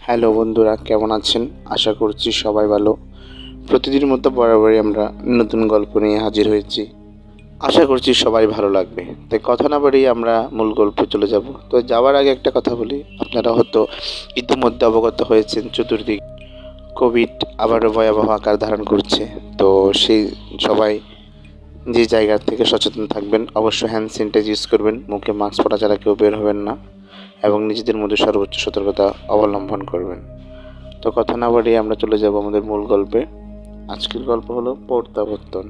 Hello বন্ধুরা, কেমন আছেন? আশা করছি সবাই ভালো। প্রতিদিনের মতো বরাবরই আমরা নতুন গল্প নিয়ে হাজির হয়েছি। আশা করছি সবাই ভালো লাগবে। তাই কথা না বাড়িয়ে আমরা মূল গল্পে চলে যাব। তো যাওয়ার আগে একটা কথা বলি, আপনারা হয়তো ইতিমধ্যে অবগত হয়েছেন চতুর্দিক কোভিড আবারও ভয়াবহ আকার ধারণ করছে। তো সেই সবাই যে জায়গা থেকে সচেতন থাকবেন, অবশ্যই হ্যান্ড স্যানিটাইজ ইউজ করবেন, মুখে মাস্ক পরা ছাড়া কেউ বের হবেন না এবং নিজেদের মধ্যে সর্বোচ্চ সতর্কতা অবলম্বন করবেন। তো কথা না বাড়িয়ে আমরা চলে যাব আমাদের মূল গল্পে। আজকের গল্প হলো প্রত্যাবর্তন।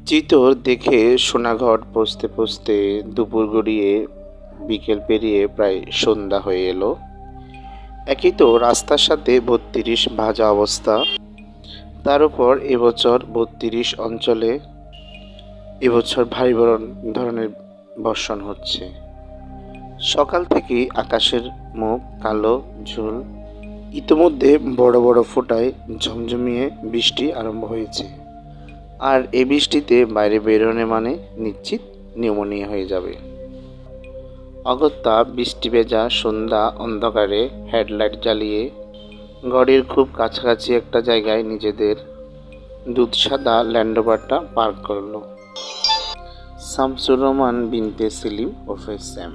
চিতর দেখে সোনাঘর পৌঁছতে পৌঁছতে দুপুর গড়িয়ে বিকেল পেরিয়ে প্রায় সন্ধ্যা হয়ে এলো। একই তো রাস্তার সাথে ৩২ ভাজা অবস্থা। তার উপর এবছর ৩২ অঞ্চলে এবছর ভারী ধরনের বর্ষণ হচ্ছে। সকাল থেকেই আকাশের মুখ কালো ঝুল। ইতোমধ্যে বড় বড় ফোঁটায় ঝমঝমিয়ে বৃষ্টি আরম্ভ হয়েছে। আর এই বৃষ্টিতে বাইরে বেরোনো মানে নিশ্চিত নিউমোনিয়া হয়ে যাবে। অগত্যা বৃষ্টি ভেজা সন্ধ্যা অন্ধকারে হেডলাইট জ্বালিয়ে ঘরের খুব কাছাকাছি একটা জায়গায় নিজেদের দুধসাদা ল্যান্ডোভারটা পার্ক করলো শামসুর রহমান বিনতে সেলিম ওরফে স্যাম।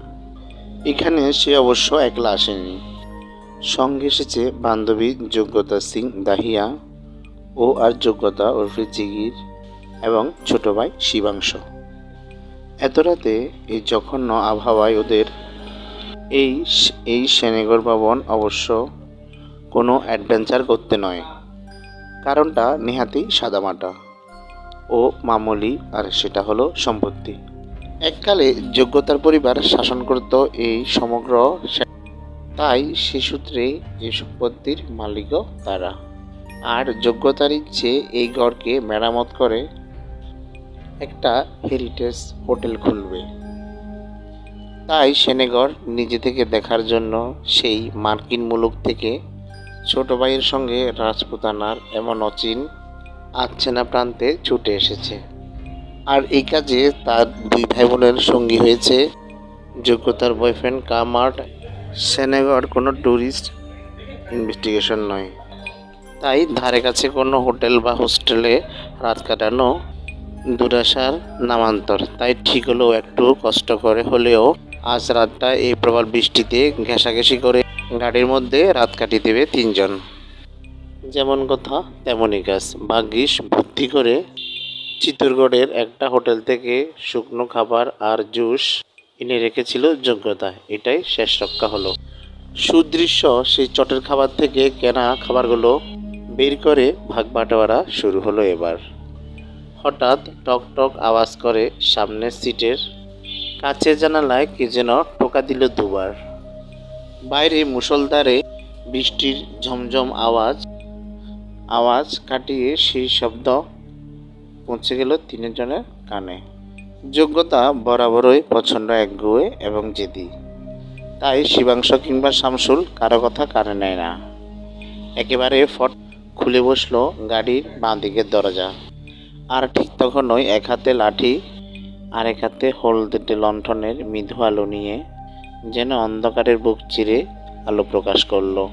এখানে সে অবশ্য একলা আসেনি, সঙ্গে এসেছে বান্ধবী যোগ্যতা সিং দাহিয়া ও আর যোগ্যতা ওরফে জিগির এবং ছোট ভাই শিবাংশ। এত রাতে এই জঘন্য আবহাওয়ায় ওদের এই সেনেগর ভবন অবশ্য কোনো অ্যাডভেঞ্চার করতে নয়, কারণটা নেহাতি সাদামাটা ও মামুলি, আর সেটা হলো সম্পত্তি। এককালে যোগ্যতার পরিবার শাসন করত এই সমগ্র, তাই সে সূত্রে এই সম্পত্তির মালিকও তারা। আর যোগ্যতার ইচ্ছে এই ঘরকে মেরামত করে একটা হেরিটেজ হোটেল খুলবে। তাই সেনেগর নিজে থেকে দেখার জন্য সেই মার্কিন মুলুক থেকে ছোট ভাইয়ের সঙ্গে রাজপুতানার এমন অচিন আচ্ছেনা প্রান্তে ছুটে এসেছে। আর এই কাজে তার দুই ভাই বোনের সঙ্গী হয়েছে যোগ্যতার বয়ফ্রেন্ড কামার্ট। সেনেগর কোনো ট্যুরিস্ট ইনভেস্টিগেশন নয়, তাই ধারে কাছে কোনো হোটেল বা হোস্টেলে রাত কাটানো দুরাশার নামান্তর। তাই ঠিক হলো একটু কষ্ট করে হলেও আজ রাতটা এই প্রবল বৃষ্টিতে ঘেঁষাঘেঁষি করে গাড়ির মধ্যে রাত কাটিয়ে দেবে তিনজন। যেমন কথা তেমনই কাজ। ভাগ্যিস বুদ্ধি করে চিত্তরগড়ের একটা হোটেল থেকে শুকনো খাবার আর জুস এনে রেখেছিল যোগ্যতা, এটাই শেষ রক্ষা হলো। সুদৃশ্য সেই চটের খাবার থেকে কেনা খাবারগুলো বের করে ভাগ বাটোয়ারা শুরু হলো এবার। হঠাৎ টক টক আওয়াজ করে সামনের সিটের কাছের জানালায় কে যেন টোকা দিল দুবার। বাইরে মুষলধারে বৃষ্টির ঝমঝম আওয়াজ কাটিয়ে সেই শব্দ পৌঁছে গেল তিনজনের কানে। যোগ্যতা বরাবরই প্রচণ্ড একগুঁয়ে এবং জেদি, তাই শিবাংশ কিংবা শামসুল কারো কথা কানে নেয় না। একেবারে ফট খুলে বসলো গাড়ির বাঁ দিকের দরজা। আর ঠিক তখনই এক হাতে লাঠি আর এক হাতে হলদেটে লণ্ঠনের মৃদু আলো নিয়ে যেন অন্ধকারের বুক চিরে আলো প্রকাশ করলো।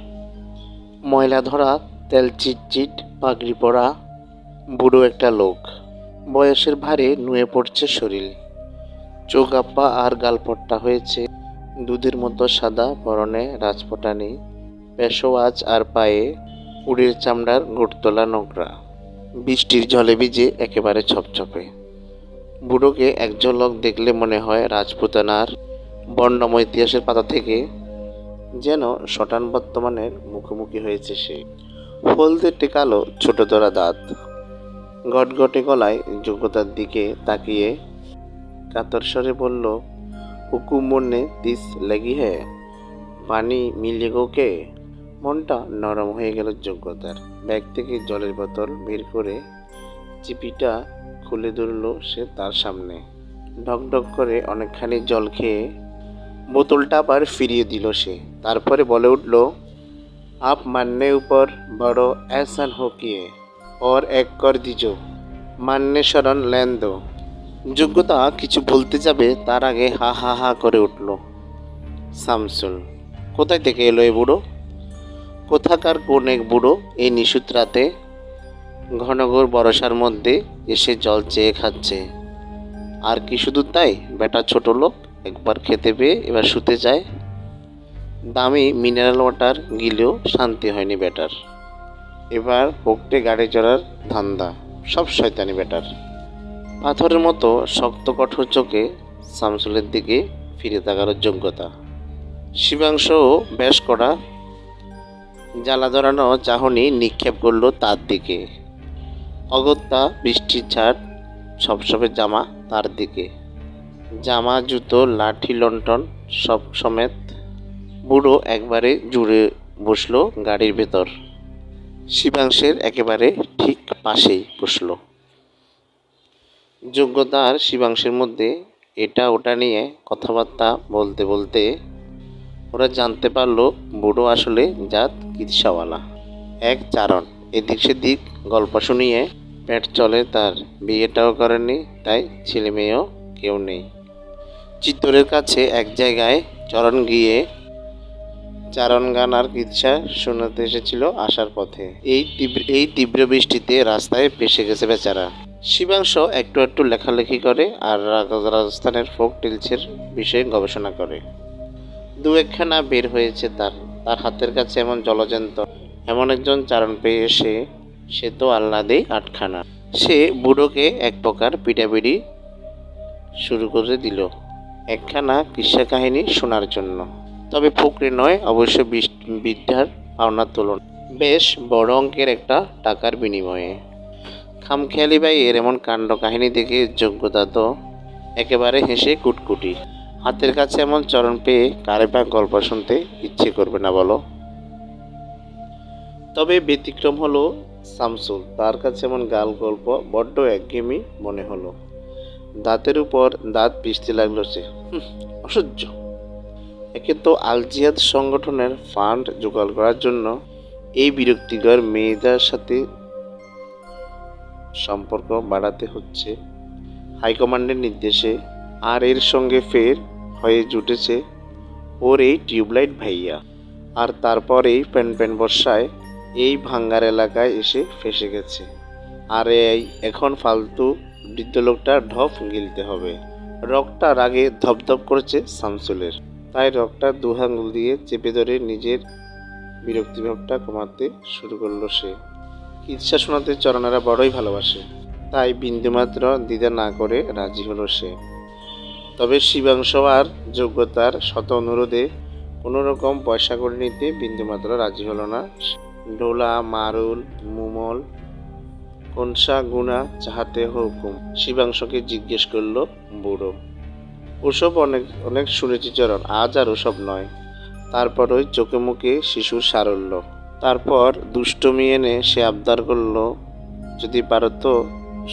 ময়লা ধরা তেল চিটচিট পাগড়ি পরা বুড়ো একটা লোক। বয়সের ভারে নুয়ে পড়ছে শরীর, চোখ আপা আর গালপট্টা হয়েছে দুধের মতো সাদা, পরনে রাজপটানি, পেশোয়াজ আর পায়ে উড়ের চামড়ার গোটতলা নোংরা। বৃষ্টির জলে ভিজে একেবারে ছপছপে। বুড়োকে এক ঝলক দেখলে মনে হয় রাজপুতানার বর্ণময় ইতিহাসের পাতা থেকে যেন শটান বর্তমানের মুখোমুখি হয়েছে সে। হলদেটে কালো ছোট ধরা দাঁত, গটগটে গলায় যোগ্যতার দিকে তাকিয়ে কাতর স্বরে বলল, হুকুম মনে তিস লেগি হ্যাঁ, পানি মিলে গোকে। মনটা নরম হয়ে গেল যোগ্যতার। ব্যাগ থেকে জলের বোতল বের করে চিপিটা খুলে ধরল সে তার সামনে। ঢকঢক করে অনেকখানি জল খেয়ে বোতলটা আবার ফিরিয়ে দিল সে। তারপরে বলে উঠল, আপ মাননে উপর বড় এহসান হো কিয়ে और एक कर दीजो, मान्य शरण लेन दो। যোগ্যতা কিছু বলতে যাবে তার আগে হা হা হা করে উঠল শামসুল। কোথায় থেকে এলো এ বুড়ো? কোথাকার কোন এক বুড়ো এই নিশুত রাতে ঘনঘোর বর্ষার মধ্যে এসে জল চেয়ে খাচ্ছে? আর কি শুধু তাই, বেটা ছোট লোক, একবার খেতে পেয়ে এবার শুতে যায়। দামি মিনারেল ওয়াটার গিলেও শান্তি হয়নি বেটার। এবার হোকটে গাড়ি চড়ার ধান্দা, সব শয়তানি বেটার। পাথরের মতো শক্ত কঠোর চোখে শামসুলের দিকে ফিরে তাকানোর যোগ্যতা। শিবাংশও বেশ করা জ্বালা ধরানো চাহনি নিক্ষেপ করলো তার দিকে। অগত্যা বৃষ্টির ছাট সবসবে জামা তার দিকে, জামা জুতো লাঠি লণ্ঠন সব সমেত। বুড়ো একবারে জুড়ে বসলো গাড়ির ভেতর, শিবাংশের একেবারে ঠিক পাশেই বসলো। যোগ্যতা আর শিবাংশের মধ্যে এটা ওটা নিয়ে কথাবার্তা বলতে বলতে ওরা জানতে পারলো বুড়ো আসলে জাত কিৎসাওয়ালা, এক চারণ। এদিক সেদিক গল্প শুনিয়ে পেট চলে তার, বিয়েটাও করেনি, তাই ছেলে মেয়েও কেউ নেই। চিত্তরের কাছে এক জায়গায় চরণ গিয়ে চারণ গান আর কিৎসা শোনাতে এসেছিল আসার পথে। এই তীব্র বৃষ্টিতে রাস্তায় ভেসে গেছে বেচারা। শিবাংশ একটু একটু লেখালেখি করে আর রাজস্থানের ফোক টেলসের বিষয়ে গবেষণা করে। দু একখানা বের হয়েছে তার। তার হাতের কাছে এমন জলজন্ত এমন একজন চারণ পেয়ে সে তো আহ্লাদেই আটখানা। সে বুড়োকে এক প্রকার পিটাপিটি শুরু করে দিল একখানা কিস্সা কাহিনী শোনার জন্য। তবে ফকরে নয়, অবশ্য বিদ্যার পাওনার তুলনা বেশ বড় অঙ্কের একটা টাকার বিনিময়ে। খামখেয়ালি ভাইয়ের এমন কাণ্ড কাহিনী দেখে যোগ্যতা তো একেবারে হেসে কুটকুটি। হাতের কাছে এমন চরণ পেয়ে কারে বা গল্প শুনতে ইচ্ছে করবে না বলো? তবে ব্যতিক্রম হলো শামসুল। তার কাছে এমন গাল গল্প বড্ড একঘেয়েমি মনে হলো। দাঁতের উপর দাঁত পিষতে লাগলো সে। অসহ্য। একে তো আল জিহাদ সংগঠনের ফান্ড জোগাড় করার জন্য এই বিরক্তিকর মেয়েদের সাথে সম্পর্ক বাড়াতে হচ্ছে হাইকমান্ডের নির্দেশে, আর এর সঙ্গে ফের হয়ে জুটেছে ওর এই টিউবলাইট ভাইয়া। আর তারপর এই প্যান বর্ষায় এই ভাঙ্গার এলাকায় এসে ফেসে গেছে। আর এই এখন ফালতু বৃদ্ধ লোকটা ঢপ গিলতে হবে। রগটা রাগে ধপধপ করেছে শামসুলের, তাই রগটা দু আঙুল দিয়ে চেপে ধরে নিজের বিরক্তিভাবটা কমাতে শুরু করলো সে। কিৎসা শোনাতে চরণেরা বড়ই ভালোবাসে, তাই বিন্দুমাত্র দ্বিধা না করে রাজি হলো সে। তবে শিবাংশ আর যোগ্যতার শত অনুরোধে কোনো রকম পয়সা করে নিতে বিন্দুমাত্র রাজি হলো না। ডোলা মারুল মুমল কনসা গুণা চাহাতে হুকুম, শিবাংশকে জিজ্ঞেস করলো বুড়ো। ওসব অনেক অনেক শুনেছি চরণ, আজ আর ওসব নয়। তারপর ওই চোখে মুখে শিশুর সারল্য। তারপর দুষ্টমি এনে সে আবদার করলো, যদি পারো তো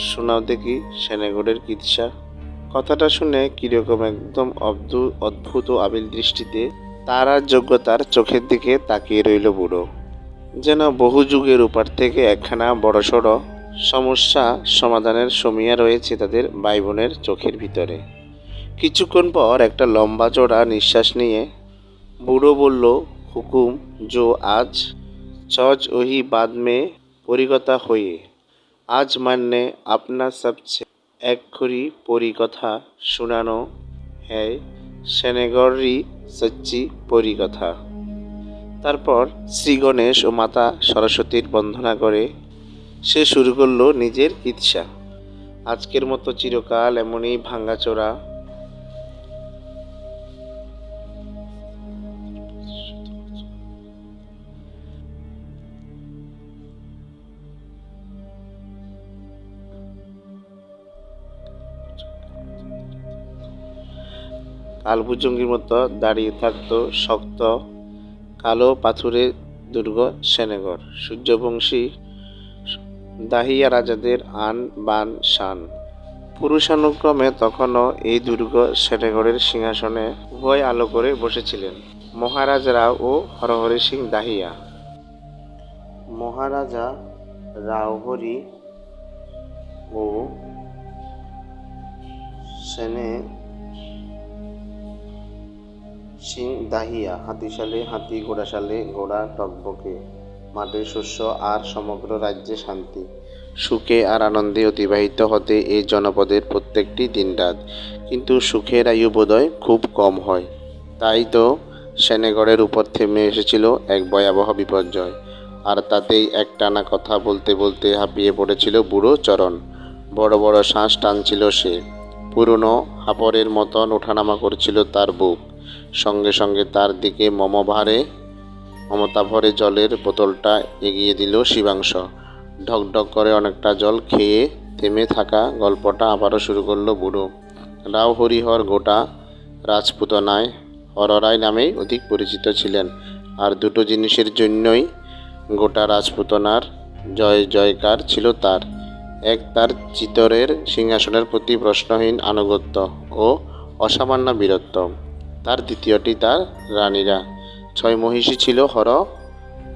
শোনাও দেখি সেনেগড়ের কিৎসা। কথাটা শুনে কিরকম একদম অদ্ভুত ও আবিল দৃষ্টিতে তার আর যোগ্যতার চোখের দিকে তাকিয়ে রইল বুড়ো। যেন বহু যুগের উপর থেকে একখানা বড়সড় সমস্যা সমাধানের সমিয়া রয়েছে তাদের ভাই বোনের চোখের ভিতরে। কিছুক্ষণ পর একটা লম্বা চড়া নিঃশ্বাস নিয়ে বুড়ো বলল, হুকুম জো আজ চজ ওহি বাদ মে পরিকথা হয়ে, আজ মান্যে আপনার সবচেয়ে এক খড়ি পরিকথা শোনানো হ্যায় সেনেগড়ি সচ্চি পরিকথা। তারপর শ্রী গণেশ ও মাতা সরস্বতীর বন্দনা করে সে শুরু করলো নিজের কিৎসা। আজকের মতো চিরকাল এমনই ভাঙ্গাচোরা কালভুজঙ্গির মতো দাঁড়িয়ে থাকতো শক্ত কালো পাথুরে দুর্গ সেনেগড়। সূর্যবংশী দাহিয়া রাজাদের আন বান শান। পুরুষানুক্রমে তখনও এই দুর্গ সেনেগড়ের সিংহাসনে উভয় আলো করে বসেছিলেন মহারাজ রাও ও হরহরি সিং দাহিয়া। মহারাজা রাওহরি ও সিং দাহিয়া, হাতিশালে হাতি, ঘোড়াশালে ঘোড়া টকবকে, মাঠে শস্য আর সমগ্র রাজ্যে শান্তি। সুখে আর আনন্দে অতিবাহিত হতে এই জনপদের প্রত্যেকটি দিনরাত। কিন্তু সুখের আয়ু বোধহয় খুব কম হয়। তাই তো সেনেগড়ের উপর থেমে এসেছিল এক ভয়াবহ বিপর্যয়। আর তাতেই একটানা কথা বলতে বলতে হাঁপিয়ে পড়েছিল বুড়ো চরণ। বড় বড় শ্বাস টানছিল সে। পুরনো হাপরের মতন ওঠানামা করছিল তার বুক। সঙ্গে সঙ্গে তার দিকে মমতা ভরে জলের বোতলটা এগিয়ে দিল শিবাংশ। ঢকঢক করে অনেকটা জল খেয়ে থেমে থাকা গল্পটা আবারও শুরু করলো বুড়ো। রাও হরিহর গোটা রাজপুতনায় হররাই নামেই অধিক পরিচিত ছিলেন। আর দুটো জিনিসের জন্যই গোটা রাজপুতনার জয় জয়কার ছিল তার। এক, তার চিতরের সিংহাসনের প্রতি প্রশ্নহীন আনুগত্য ও অসামান্য বীরত্ব। তার দ্বিতীয়টি তার রানীরা। 6 মহিষী ছিল হর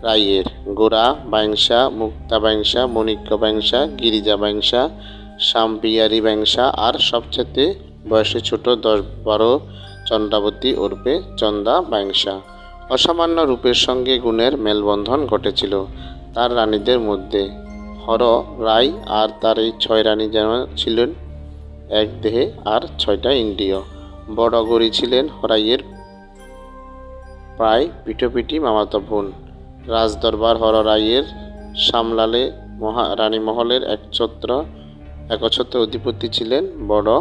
রাইয়ের: গোরা বাইংসা, মুক্তা বাইংসা, মণিক্য বাইংসা, গিরিজা বাইংসা, শাম্পিয়ারি বাইংসা আর সবচেয়ে বয়সে ছোট 10-12 চন্দ্রাবতী ওরফে চন্দা বাইংসা। অসামান্য রূপের সঙ্গে গুণের মেলবন্ধন ঘটেছিল তার রানীদের মধ্যে। হর রাই আর তার এই 6 রানী যেন ছিলেন এক দেহে আর 6টা ইন্দ্রিয়। বড় গৌরী ছিলেন হরাইয়ের প্রায় পিঠোপিঠি মামাতো বোন। রাজদরবার হর রাইয়ের সামলালে রানী মহলের একচ্ছত্র অধিপতি ছিলেন বড়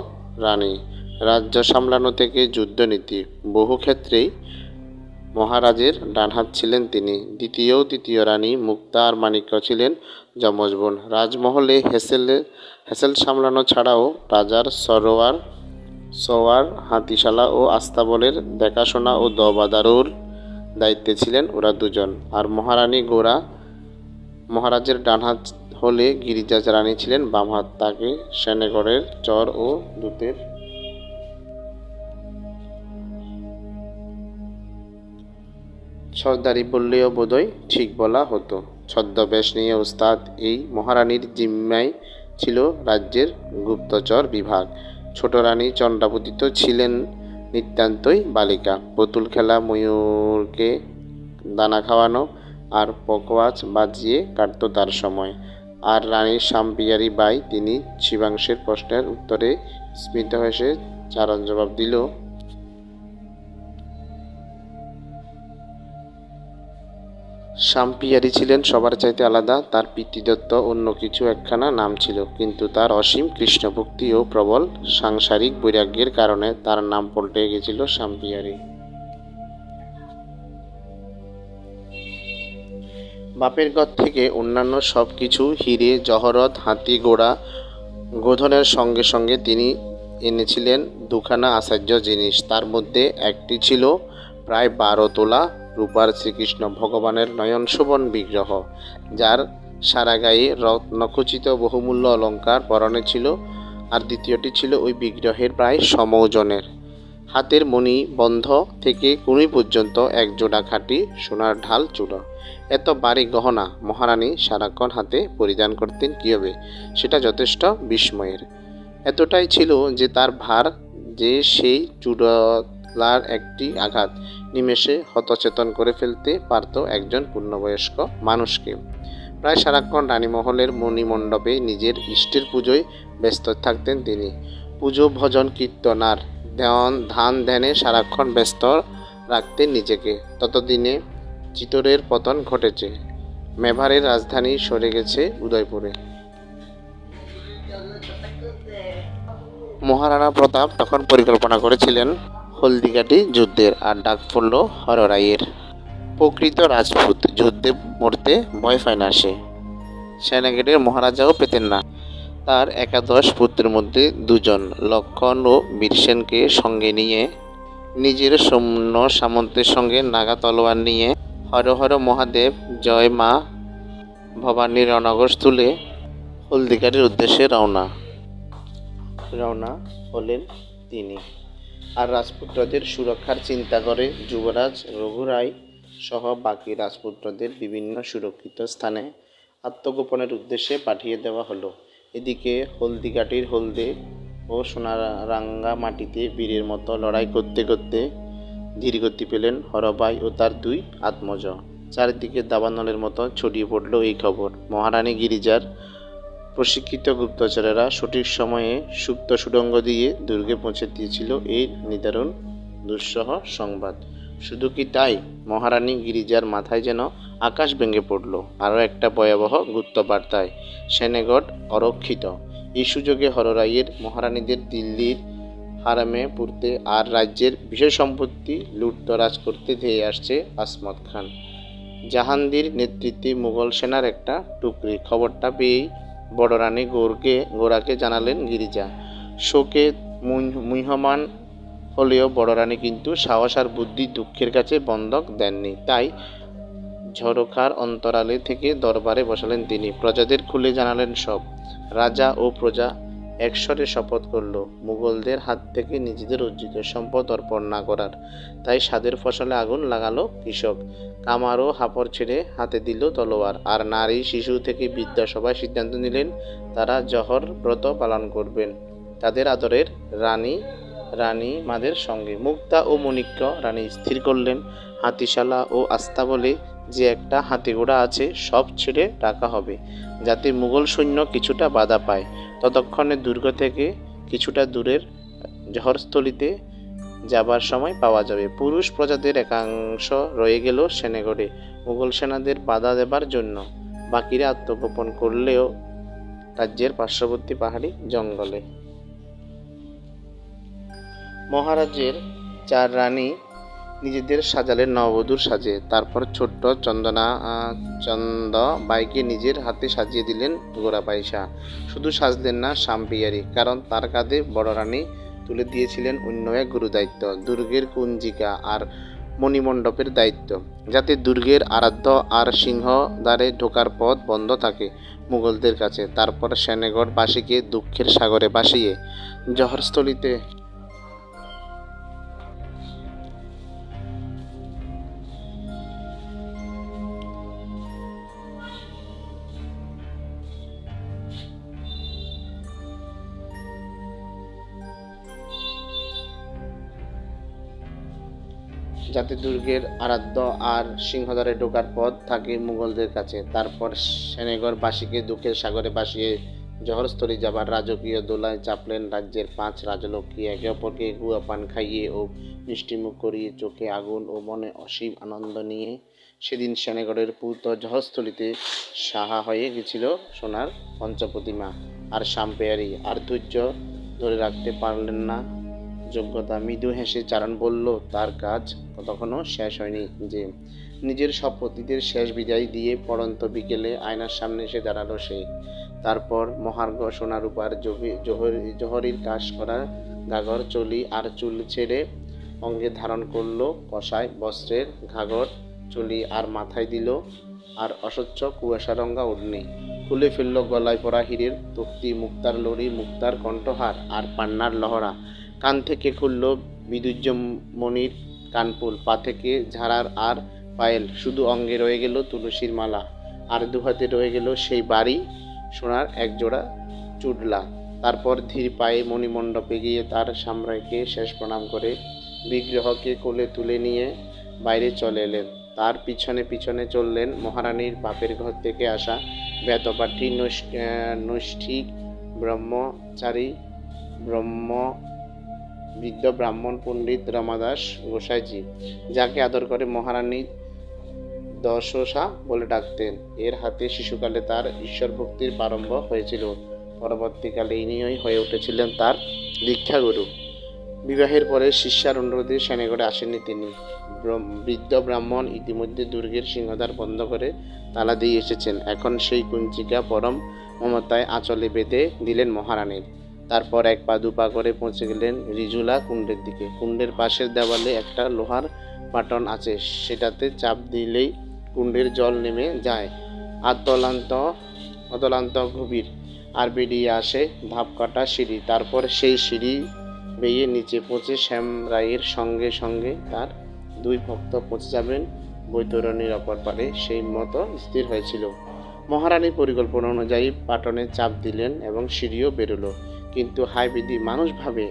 রানী। রাজ্য সামলানো থেকে যুদ্ধনীতি বহু ক্ষেত্রেই মহারাজের ডানহাত ছিলেন তিনি। তৃতীয় রানী মুক্তা আর মাণিক্য ছিলেন যমজ বোন। রাজমহলে হেসেল সামলানো ছাড়াও রাজার সওয়ার, হাতিশালা ও আস্তাবলের দেখাশোনা ও দরবাদারুর দায়িত্বে ছিলেন ওরা দুজন। আর মহারানী গোরা মহারাজের ডানহাত হলে গিরিজা রানী ছিলেন বামহাত। তাকে সেনেগড়ের চর ও দূতের সর্দারি বললেও বোধহয় ঠিক বলা হতো। ছদ্মবেশ নিয়ে ওস্তাদ এই মহারানীর জিম্মায় ছিল রাজ্যের গুপ্তচর বিভাগ। ছোট রানী চন্দ্রাবতী তো ছিলেন নিতান্তই বালিকা। পুতুল খেলা, ময়ূরকে দানা খাওয়ানো আর পকওয়াজ বাজিয়ে কাটত তার সময়। আর রানী শাম্পিয়ারি বাই, তিনি শিবাংশের প্রশ্নের উত্তরে স্মিত হেসে চারণ জবাব দিল। শাম্পিয়ারি ছিলেন সবার চাইতে আলাদা। তার পিতৃদত্ত অন্য কিছু একখানা নাম ছিল, কিন্তু তার অসীম কৃষ্ণভক্তি ও প্রবল সাংসারিক বৈরাগ্যের কারণে তার নাম পাল্টে গেছিল শাম্পিয়ারি। বাপের ঘর থেকে অন্যান্য সব কিছু হিরে জহরত, হাতি ঘোড়া গোধনের সঙ্গে সঙ্গে তিনি এনেছিলেন দুখানা আশ্চর্য জিনিস। তার মধ্যে একটি ছিল প্রায় 12 তোলা রূপার শ্রীকৃষ্ণ ভগবানের নয়নশোভন বিগ্রহ, যার সারা গায়ে রত্নখচিত বহুমূল্য অলঙ্কার পরনে ছিল। আর দ্বিতীয়টি ছিল ওই বিগ্রহের প্রায় সমওজনের। হাতের মণি বন্ধ থেকে কনুই পর্যন্ত এক জোড়া খাঁটি সোনার ঢাল চূড়া। এত ভারী গহনা মহারানী সারাক্ষণ হাতে পরিধান করতেন কীভাবে, সেটা যথেষ্ট বিস্ময়ের। এতটাই ছিল যে তার ভার যে সেই চূড়ার একটি আঘাত নিমেষে হতচেতন করে ফেলতে পারত একজন পূর্ণবয়স্ক মানুষকে। প্রায় সারাক্ষণ রানীমহলের মণিমণ্ডপে নিজের ইষ্টের পুজোয় ব্যস্ত থাকতেন তিনি। পুজো, ভজন, কীর্তন আর ধ্যান ধ্যানে সারাক্ষণ ব্যস্ত রাখতেন নিজেকে। ততদিনে চিতরের পতন ঘটেছে। মেবারের রাজধানী সরে গেছে উদয়পুরে। মহারাণা প্রতাপ তখন পরিকল্পনা করেছিলেন হলদিঘাটি যুদ্ধের, আর ডাক পড়ল হররাইয়ের। প্রকৃত রাজপুত, যুদ্ধে মরতে ভয় পায় না সে। সেনাগেটের মহারাজাও পেতেন না। তার একাদশ পুত্রের মধ্যে 2 জন, লক্ষণ ও বীরসেনকে সঙ্গে নিয়ে, নিজের সৈন্য সামন্তের সঙ্গে নাগা তলোয়ার নিয়ে হর হর মহাদেব জয় মা ভবানীর রণঘোষ তুলে হলদিঘাটির উদ্দেশ্যে রওনা হলেন তিনি। আর রাজপুত্রদের সুরক্ষার চিন্তা করে যুবরাজ রঘুরাই সহ বাকি রাজপুত্রদের বিভিন্ন সুরক্ষিত স্থানে আত্মগোপনের উদ্দেশ্যে পাঠিয়ে দেওয়া হলো। এদিকে হলদিঘাটির হলদে ও সোনারাঙ্গা মাটিতে বীরের মতো লড়াই করতে করতে ধীরগতি পেলেন হরবাই ও তার দুই আত্মজ। চারিদিকে দাবানলের মতো ছড়িয়ে পড়ল এই খবর। মহারানী গিরিজার প্রশিক্ষিত গুপ্তচরেরা সঠিক সময়ে সুপ্ত সুড়ঙ্গ দিয়ে দুর্গে পৌঁছে দিয়েছিল এই নিদারুণ দুঃসহ সংবাদ। শুধু কি তাই, মহারানী গিরিজার মাথায় যেন আকাশ ভেঙে পড়ল আরও একটা ভয়াবহ গুপ্তবার্তায়। সেনেগড় অরক্ষিত। এই সুযোগে হররাইয়ের মহারানীদের দিল্লির হারামে পড়তে আর রাজ্যের বিষয় সম্পত্তি লুটতরাজ করতে ধেয়ে আসছে আসমত খান। জাহাঙ্গীর নেতৃত্বে মুঘল সেনার একটা টুকরি খবরটা পেয়েই বড় রানী গোরাকে জানালেন গিরিজা। শোকে মুহ্যমান হলেও বড় রানী কিন্তু সাহস আর বুদ্ধি দুঃখের কাছে বন্ধক দেননি। তাই ঝরোখার অন্তরালে থেকে দরবারে বসালেন তিনি। প্রজাদের খুলে জানালেন সব। রাজা ও প্রজা একস্বরে শপথ করল মুঘলদের হাত থেকে নিজেদের অর্জিত সম্পদ অর্পণ না করার। তাই স্বাদের ফসলে আগুন লাগালো কৃষক। কামার ও হাপড় ছেড়ে হাতে দিল তলোয়ার। আর নারী শিশু থেকে বৃদ্ধা সবাই সিদ্ধান্ত নিলেন তারা জহর ব্রত পালন করবেন তাদের আদরের রানী মাদের সঙ্গে। মুক্তা ও মণিক্য রানী স্থির করলেন হাতিশালা ও আস্তাবলে যে একটা হাতিঘোড়া আছে সব ছেড়ে রাখা হবে, যাতে মুঘল সৈন্য কিছুটা বাধা পায়। ততক্ষণে দুর্গ থেকে কিছুটা দূরের জহরস্থলিতে যাবার সময় পাওয়া যাবে। পুরুষ প্রজাদের একাংশ রয়ে গেল সেনেগড়ে মুঘল সেনাদের বাধা দেবার জন্য। বাকিরা আত্মগোপন করলেও রাজ্যের পার্শ্ববর্তী পাহাড়ি জঙ্গলে। মহারাজের চার রানী নিজেদের সাজালেন নববধূর সাজে। তারপর ছোট্ট চন্দ বাইকে নিজের হাতে সাজিয়ে দিলেন গোরাপাইসা। শুধু সাজলেন না শাম্পিয়ারি, কারণ তার কাঁধে বড় রানী তুলে দিয়েছিলেন অন্য এক গুরুদায়িত্ব, দুর্গের কুঞ্জিকা আর মণিমণ্ডপের দায়িত্ব, যাতে দুর্গের আরাধ্য আর সিংহদ্বারে ঢোকার পথ বন্ধ থাকে মুঘলদের কাছে। তারপর সেনেগড়বাসীকে দুঃখের সাগরে ভাসিয়ে জহরস্থলিতে যাতে দুর্গের আরাধ্য আর সিংহদ্বারে ঢোকার পথ থাকে মুঘলদের কাছে। তারপর সেনেগড়বাসীকে দুঃখের সাগরে ভাসিয়ে জহরস্থলী যাবার রাজকীয় দোলায় চাপলেন রাজ্যের 5 রাজলক্ষ্মী। একে অপরকে গুয়া পান খাইয়ে ও মিষ্টিমুখ করিয়ে চোখে আগুন ও মনে অসীম আনন্দ নিয়ে সেদিন সেনেগড়ের পূত জহরস্থলীতে সাহা হয়ে গেছিল সোনার পঞ্চপ্রতিমা আর শাম্পেয়ারি। আর ধৈর্য ধরে রাখতে পারলেন না যোগ্যতা। মৃদু হেসে চারণ বলল তার কাজ তখনও শেষ হয়নি, যে নিজের সপত্নীদের শেষ বিদায় দিয়ে পড়ন্ত বিকেলে আয়নার সামনে এসে দাঁড়ালো সে। তারপর মহার্ঘ সোনারূপার জহরির কাশ করা গাগর চলি আর চুল ছেড়ে অঙ্গে ধারণ করলো কষায় বস্ত্রের ঘাগর চলি আর মাথায় দিল আর অস্বচ্ছ কুয়াশারঙ্গা ওড়নি। খুলে ফেললো গলায় পরা হীরের তক্তি, মুক্তার লড়ি, মুক্তার কণ্ঠহার আর পান্নার লহরা। কান থেকে খুলল বিদুর্যমণির কানফুল, পা থেকে ঝাড়ার আর পায়েল। শুধু অঙ্গে রয়ে গেল তুলসীর মালা, আর দুহাতে রয়ে গেল সেই বাড়ি সোনার একজোড়া চুডলা। তারপর ধীর পায়ে মণিমণ্ডপে গিয়ে তার সাম্রাজ্ঞীকে শেষ প্রণাম করে বিগ্রহকে কোলে তুলে নিয়ে বাইরে চলে এলেন। তার পিছনে পিছনে চললেন মহারানীর বাপের ঘর থেকে আসা বেতপাঠী নৈষ্ঠিক ব্রহ্মচারী বৃদ্ধ ব্রাহ্মণ পণ্ডিত রমাদাস গোসাইজি, যাকে আদর করে মহারানী দশসা বলে ডাকতেন। এর হাতে শিশুকালে তার ঈশ্বর ভক্তির প্রারম্ভ হয়েছিল। পরবর্তীকালে ইনিই হয়ে উঠেছিলেন তার দীক্ষাগুরু। বিবাহের পরে শিষ্যার অনুরোধে সেনেগড়ে আসেননি তিনি। বৃদ্ধ ব্রাহ্মণ ইতিমধ্যে দুর্গের সিংহদ্বার বন্ধ করে তালা দিয়ে এসেছেন। এখন সেই কুঞ্চিকা পরম মমতায় আঁচলে বেঁধে দিলেন মহারানীর। তারপর এক পা দুপা করে পৌঁছে গেলেন রিজুলা কুণ্ডের দিকে। কুণ্ডের পাশের দেওয়ালে একটা লোহার বাটন আছে, সেটাতে চাপ দিলেই কুণ্ডের জল নেমে যায় অতলান্ত গভীর, আর বেরিয়ে আসে ধাপ কাটা সিঁড়ি। তারপর সেই সিঁড়ি বেয়ে নিচে পৌঁছে শ্যামরায়ের সঙ্গে সঙ্গে তার 2 ভক্ত পৌঁছে যাবেন বৈতরণীর অপর পারে। সেই মতো স্থির হয়েছিল। মহারানীর পরিকল্পনা অনুযায়ী পাটনে চাপ দিলেন এবং সিঁড়িও বেরোলো। কিন্তু হায় বিধি, মানুষ ভাবে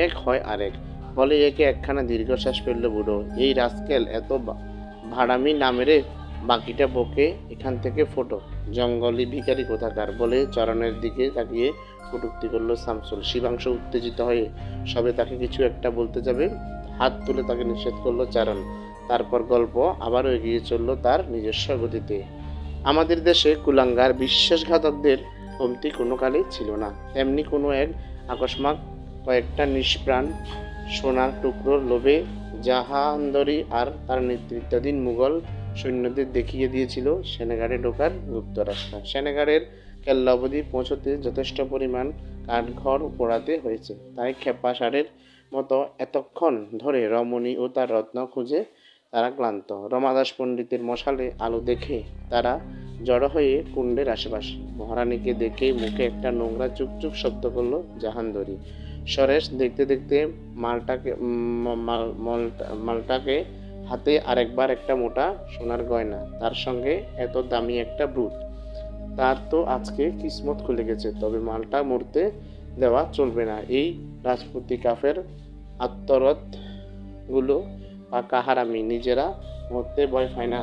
এক হয় আরেক। বলে একে একখানা দীর্ঘশ্বাস ফেলল বুড়ো। এই রাস্কেল এত ভাড়ামি না মেরে বাকিটা বকে এখান থেকে ফোটো, জঙ্গলি ভিখারি কোথাকার বলে চরণের দিকে তাকিয়ে কটূক্তি করলো শামসুল। শিবাংশু উত্তেজিত হয়ে সবে তাকে কিছু একটা বলতে যাবে, হাত তুলে তাকে নিষেধ করলো চারণ। তারপর গল্প আবারও এগিয়ে চলল তার নিজস্ব গতিতে। আমাদের দেশে কুলাঙ্গার বিশ্বাসঘাতকদের কমতি কোনো কালেই ছিল না। তেমনি কোনো এক আকস্মাৎ কয়েকটা নিষ্প্রাণ সোনার টুকরোর লোভে জাহান্দরী আর তার নেতৃত্বাধীন মুঘল সৈন্যদের দেখিয়ে দিয়েছিল সেনেগারে ঢোকার গুপ্ত রাস্তা। সেনেগারের কেল্লা অবধি পৌঁছতে যথেষ্ট পরিমাণ কাঠঘর পোড়াতে হয়েছে। তাই খেপা ষাঁড়ের মতো এতক্ষণ ধরে রমণী ও তার রত্ন খুঁজে তারা ক্লান্ত। রমাদাস পণ্ডিতের মশালে আলো দেখে তারা জড়ো হয়ে কুণ্ডের আশেপাশে। মহারানীকে দেখে মুখে একটা নোংরা চুপচুপ শব্দ করলো জাহান্দরী। সরেশ দেখতে দেখতে মালটাকে হাতে আরেকবার একটা মোটা সোনার গয়না, তার সঙ্গে এত দামি একটা ব্রুট। তার তো আজকে কিসমত খুলে গেছে। তবে মালটা মরতে দেওয়া চলবে না। এই রাজপুতি কাফের আত্মরথ গুলো পাকা হারামি, নিজেরা মরতে ভয় পায় না,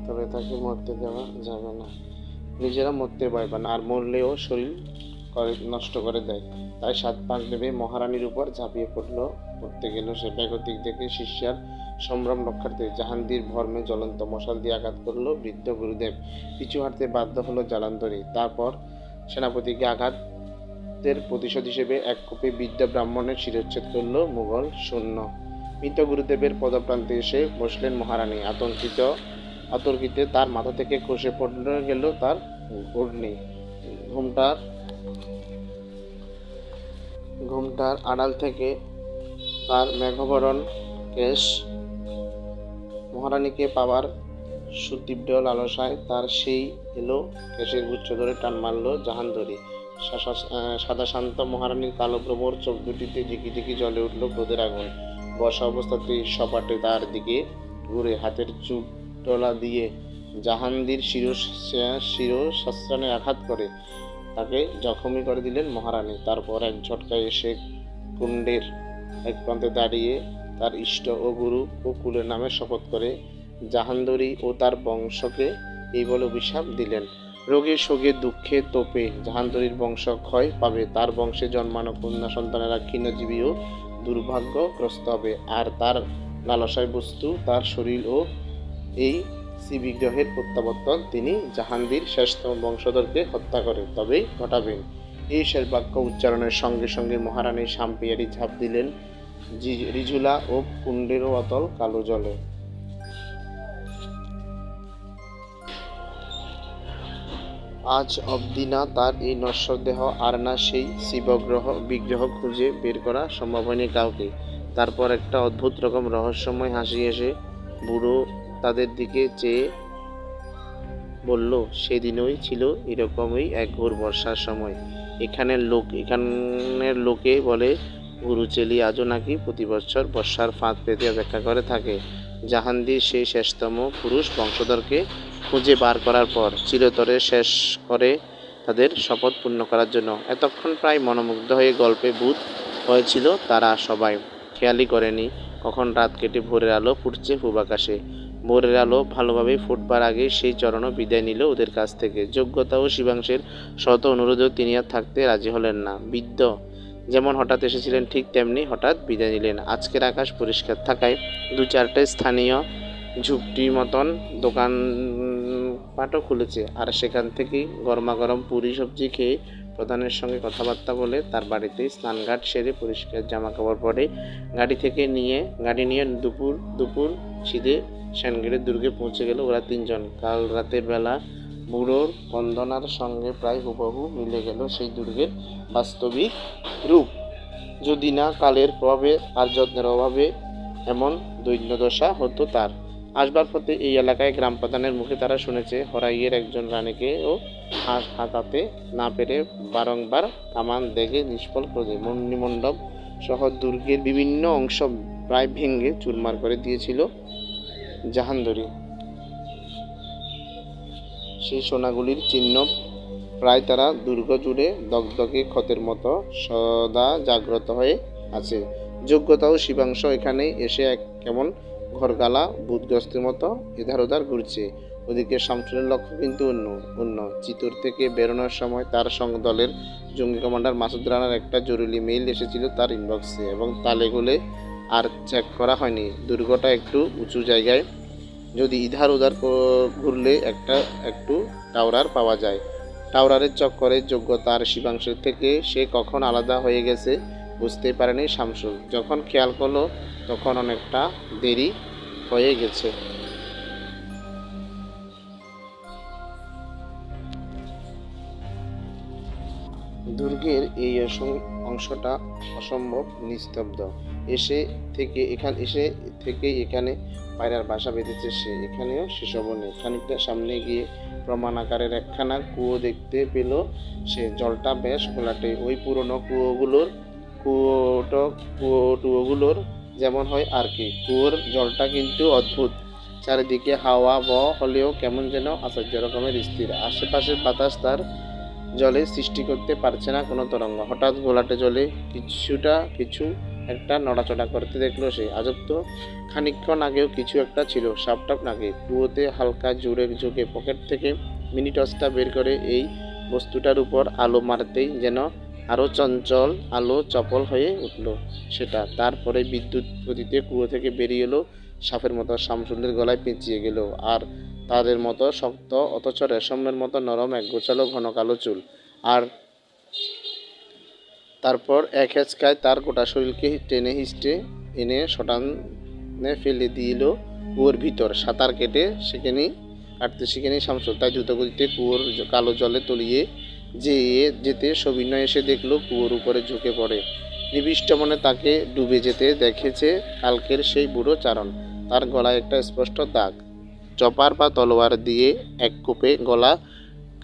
তবে তাকে মরতে দেওয়া যাবে না। নিজেরা মরতে ভয় পায় না, আর মরলেও শরীর নষ্ট করে দেয়। তাই 7 পাক নেবে মহারানীর উপর ঝাঁপিয়ে পড়তে গেল সে। বেগতিক দেখে শিষ্যার সম্ভ্রম রক্ষার্থে জাহাঙ্গীর ভর্মে জ্বলন্ত মশাল দিয়ে আঘাত করলো বৃদ্ধ গুরুদেব। পিছু হাঁটতে বাধ্য হলো জালান্ধরী। তারপর সেনাপতিকে আঘাতের প্রতিশোধ হিসেবে এক কোপে বৃদ্ধ ব্রাহ্মণের শিরোচ্ছেদ করলো মুঘল সৈন্য। মৃত গুরুদেবের পদপ্রান্তে এসে বসলেন মহারানী। অতর্কিতে তার মাথা থেকে খসে পড়ে গেল তার ওড়নি। ঘুমটার আড়াল থেকে তার মেঘবরণ কেশ। মহারানীকে পাওয়ার সুতীব্র লালসায় তার সেই এলো কেশের গুচ্ছ ধরে টান মারল জাহান্দরী। সাদা শান্ত মহারানীর কালো প্রবর চোখ দুটিতে ঝিকিঝিকি জ্বলে উঠল ক্রোধের আগুন। বসা অবস্থাতেই সপাটে তার দিকে ঘুরে হাতের চুটলা দিয়ে জাহাঙ্গীর শিরস্ত্রাণে আঘাত করে তাকে জখমি করে দিলেন মহারানী। তারপর এক ঝটকায় এসে কুণ্ডের এক প্রান্তে দাঁড়িয়ে তার ইষ্ট ও গুরু ও কুলের নামে শপথ করে জাহান্দরী ও তার বংশকে এই বলে অভিশাপ দিলেন, রোগে শোকে দুঃখে তোপে জাহান্দরীর বংশ ক্ষয় পাবে। তার বংশে জন্মানো কন্যা সন্তানেরা ক্ষীণজীবী ও দুর্ভাগ্যগ্রস্ত হবে। আর তার লালসায় বস্তু তার শরীর ও এই বিগ্রহের প্রত্যাবর্তন তিনি জাহাঙ্গীর শেষতম বংশধরকে হত্যা করে তবেই ঘটাবেন। এই শেষ বাক্য উচ্চারণের সঙ্গে সঙ্গে মহারানী সাম্পিয়ারি ঝাঁপ দিলেন রিঝুলা ও কুণ্ডের অতল কালো জলে। আজ অবধি না তার এই নশ্বর দেহ, আর না সেই বিগ্রহ খুঁজে বের করা সম্ভব হয়নি কাউকে। তারপর একটা অদ্ভুত রকম রহস্যময় হাসি এসে বুড়ো তাদের দিকে চেয়ে বলল, সেদিনই ছিল এরকমই এক ঘোর বর্ষার সময়। এখানের লোকে বলে গুরুচেলি আজও নাকি প্রতি বছর বর্ষার ফাঁদ পেতে অপেক্ষা করে থাকে জাহাঙ্গীর সেই শেষতম পুরুষ বংশধরকে খুঁজে বার করার পর চিরতরে শেষ করে তাদের শপথ পূর্ণ করার জন্য। এতক্ষণ প্রায় মনোমুগ্ধ হয়ে গল্পে ভূত হয়েছিল তারা সবাই। খেয়ালই করেনি কখন রাত কেটে ভোরের আলো ফুটছে পূব আকাশে। ভোরের আলো ভালোভাবে ফুটবার আগে সেই চরণও বিদায় নিল ওদের কাছ থেকে। যোগ্যতা ও শিবাংশের শত অনুরোধেও তিনি আর থাকতে রাজি হলেন না। বৃদ্ধ যেমন হঠাৎ এসেছিলেন ঠিক তেমনি হঠাৎ বিদায় নিলেন। আজকের আকাশ পরিষ্কার থাকায় 2-4টে স্থানীয় ঝুপটি মতন দোকানপাটও খুলেছে। আর সেখান থেকেই গরমাগরম পুরি সবজি খেয়ে প্রধানের সঙ্গে কথাবার্তা বলে তার বাড়িতেই স্নানঘাট সেরে পরিষ্কার জামাকাপড় পরে গাড়ি নিয়ে দুপুর ছিদে সেনগেটের দুর্গে পৌঁছে গেল ওরা 3 জন। কাল রাতের বেলা বুড়োর বন্দনার সঙ্গে প্রায় হুবহু মিলে গেল সেই দুর্গের বাস্তবিক রূপ, যদি না কালের প্রভাবে আর যত্নের অভাবে এমন দৈন্যদশা হতো তার। আসবার পথে এই এলাকায় গ্রাম প্রধানের মুখে তারা শুনেছে হরাইয়ের একজন রানীকে ও হাতাতে না পেরে বারংবার কামান দেখে নিষ্ফল ক্রোধে মন্দিমণ্ডপ সহ দুর্গের বিভিন্ন অংশ প্রায় ভেঙে চুরমার করে দিয়েছিল জাহান্দরী। সেই সোনাগুলির চিহ্ন প্রায় তারা দুর্গ জুড়ে দগদগে ক্ষতের মতো সদা জাগ্রত হয়ে আছে। যোগ্যতা ও শিবাংশ এখানে এসে এক কেমন ঘরগালা ভূতগ্রস্তের মতো এধার ওধার ঘুরছে। ওদিকে শামসুলের লক্ষ্য কিন্তু অন্য চিতর থেকে বেরোনোর সময় তার সঙ্গ দলের জঙ্গি কমান্ডার মাসুদ রানার একটা জরুরি মেইল এসেছিল তার ইনবক্সে, এবং তালে গোলে আর চেক করা হয়নি। দুর্গটা একটু উঁচু জায়গায়, যদি ইধার উধার ঘুরলে একটু টাওয়ার পাওয়া যায়। টাওয়ারের চক্করে যোগ্যতা আর শিবাংশের থেকে সে কখন আলাদা হয়ে গেছে বুঝতেই পারেনি শামসুল। যখন খেয়াল করলো তখন অনেকটা দেরি হয়ে গেছে। দুর্গের এই অংশটা অসম্ভব নিস্তব্ধ। এসে থেকে এখানে পায়রার বাসা বেঁধেছে সে। এখানেও সেসব নেই। খানিকটা সামনে গিয়ে প্রমাণ আকারের একখানা কুয়ো দেখতে পেল সে। জলটা বেশ ঘোলাটে, ওই পুরনো কুয়োগুলোর যেমন হয় আর কি। কুয়োর জলটা কিন্তু অদ্ভুত, চারিদিকে হাওয়া হলেও কেমন যেন আশ্চর্য রকমের স্থির। আশেপাশের বাতাস তার জলে সৃষ্টি করতে পারছে না কোনো তরঙ্গ। হঠাৎ ঘোলাটে জলে কিছু একটা নড়াচড়া করতে দেখলো সে। আজব তো, খানিকক্ষণ আগেও কিছু একটা ছিল সাপটাপ নাকি। কুয়োতে হালকা জোরে ঝুঁকে পকেট থেকে মিনি টর্চটা বের করে এই বস্তুটার উপর আলো মারতেই যেন আরও চঞ্চল আলো চপল হয়ে উঠল সেটা। তারপরে বিদ্যুৎ গতিতে কুয়ো থেকে বেরিয়ে এলো সাপের মতো, শামসুলের গলায় পেঁচিয়ে গেল। আর তাদের মতো শক্ত অথচ রেশমের মতো নরম এক গোছালো ঘন কালো চুল। আর তারপর এক হেঁচকায় তার গোটা শরীরকে টেনে হিঁচড়ে এনে শটানে ফেলে দিল কুয়োর ভিতর। সাঁতার কাটতে শিখেনি শামসুল, তাই দ্রুতগতিতে কুয়োর কালো জলে তলিয়ে যেতে সবিনয় এসে দেখলো কুয়োর উপরে ঝুঁকে পড়ে। নিবিষ্ট মনে তাকে ডুবে যেতে দেখেছে কালকের সেই বুড়ো চারণ। তার গলায় একটা স্পষ্ট দাগ, চপার বা তলোয়ার দিয়ে এক কোপে গলা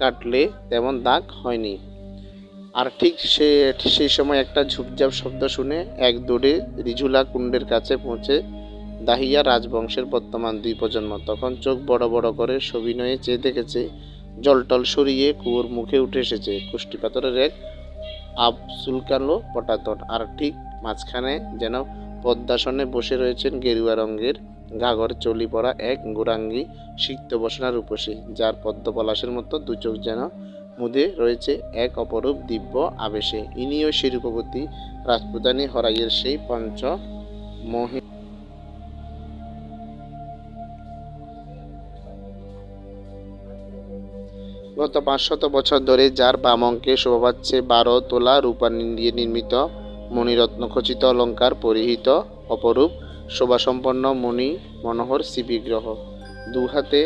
কাটলে তেমন দাগ হয়নি। আর ঠিক সেই সময় একটা ঝুপঝাপ শব্দ শুনে এক দৌড়ে রিঝুলা কুণ্ডের কাছে পৌঁছে দাহিয়া রাজবংশের বর্তমান 2 প্রজন্ম তখন চোখ বড় বড় করে সবিনয়ে চেয়ে দেখেছে জলটল সরিয়ে কুয়োর মুখে উঠে এসেছে কুষ্টি পাথরের এক আবচুলকানো পটাতন। আর ঠিক মাঝখানে যেন পদ্মাসনে বসে রয়েছেন গেরুয়া রঙের গাগর চলি পরা এক গৌরাঙ্গী সিক্ত বসনা রূপসী, যার পদ্মপলাশের মতো 2 চোখ যেন মুদে রয়েছে এক অপরূপ দিব্য আবেশে। ইনিও সেই রূপবতী রাজপুতানী হরাইয়ের সেই পঞ্চমোহিনী। গত 500 বছর ধরে যার বাম অঙ্কে শোভা পাচ্ছে 12 তোলা রূপা দিয়ে নির্মিত মণিরত্ন খচিত অলঙ্কার পরিহিত অপরূপ শোভাসম্পন্ন মণি মনোহর শ্রীবিগ্রহ। 2 হাতে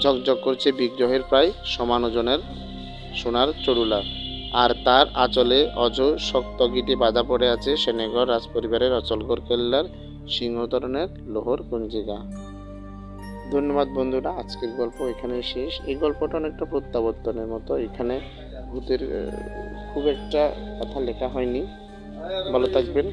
ঝকঝক করছে বিগ্রহের প্রায় সমান ওজনের সোনার চড়ুলা। আর তার আঁচলে শক্ত গিটে বাঁধা পড়ে আছে সেনেগর রাজপরিবারের অচলগড় কেল্লার সিংহধরনের লোহর কুঞ্জিকা। ধন্যবাদ বন্ধুরা, আজকের গল্প এখানে শেষ। এই গল্পটা অনেকটা প্রত্যাবর্তনের মতো। এখানে ভূতের খুব একটা কথা লেখা হয়নি। ভালো থাকবেন।